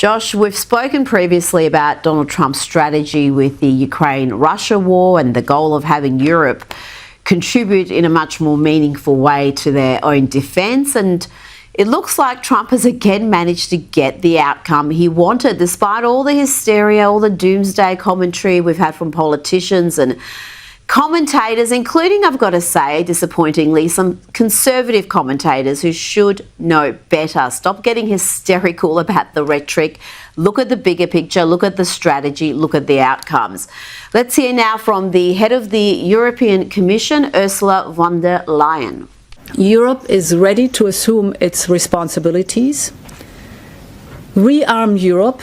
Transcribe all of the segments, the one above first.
Josh, we've spoken previously about Donald Trump's strategy with the Ukraine-Russia war and the goal of having Europe contribute in a much more meaningful way to their own defence. And it looks like Trump has again managed to get the outcome he wanted, despite all the hysteria, all the doomsday commentary we've had from politicians and commentators, including, I've got to say, disappointingly, some conservative commentators who should know better. Stop getting hysterical about the rhetoric. Look at the bigger picture, look at the strategy, look at the outcomes. Let's hear now from the head of the European Commission, Ursula von der Leyen. Europe is ready to assume its responsibilities. Rearm Europe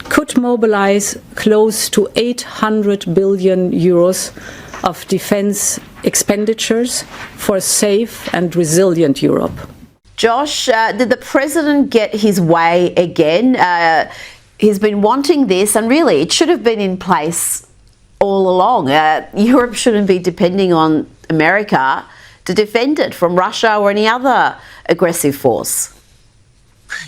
could mobilize close to 800 billion euros of defence expenditures for a safe and resilient Europe. Josh, did the president get his way again? He's been wanting this, and really it should have been in place all along. Europe shouldn't be depending on America to defend it from Russia or any other aggressive force.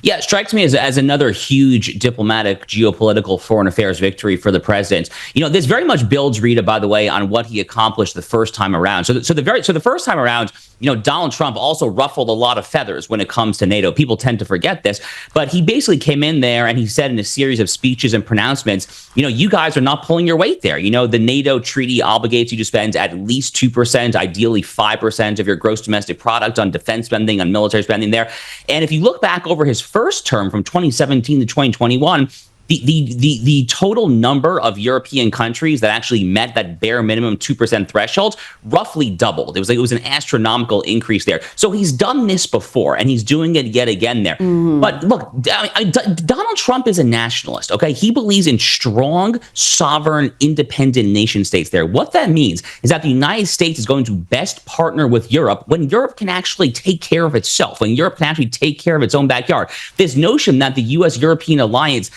Yeah, it strikes me as another huge diplomatic, geopolitical, foreign affairs victory for the president. You know, this very much builds, Rita, by the way, on what he accomplished the first time around. So the first time around, you know, Donald Trump also ruffled a lot of feathers when it comes to NATO. People tend to forget this, but he basically came in there and he said in a series of speeches and pronouncements, you know, you guys are not pulling your weight there. You know, the NATO treaty obligates you to spend at least 2%, ideally 5% of your gross domestic product on defense spending, on military spending there. And if you look back over his first term from 2017 to 2021, the total number of European countries that actually met that bare minimum 2% threshold roughly doubled. It was an astronomical increase there. So he's done this before, and he's doing it yet again there. But look, Donald Trump is a nationalist, okay? He believes in strong, sovereign, independent nation states there. What that means is that the United States is going to best partner with Europe when Europe can actually take care of itself, when Europe can actually take care of its own backyard. This notion that the U.S.-European alliance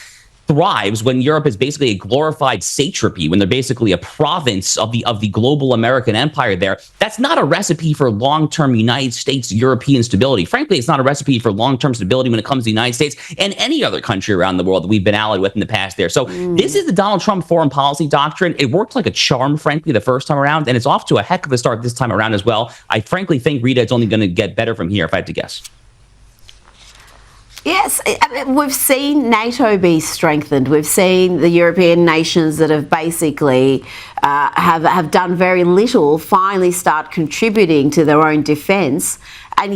thrives when Europe is basically a glorified satrapy, when they're basically a province of the global American empire there. That's not a recipe for long-term United States European stability. Frankly, it's not a recipe for long-term stability when it comes to the United States and any other country around the world that we've been allied with in the past there. So this is the Donald Trump foreign policy doctrine. It worked like a charm, frankly, the first time around, and it's off to a heck of a start this time around as well. I frankly think, Rita, it's only going to get better from here, if I had to guess. Yes, we've seen NATO be strengthened. We've seen the European nations that have basically have done very little finally start contributing to their own defence. And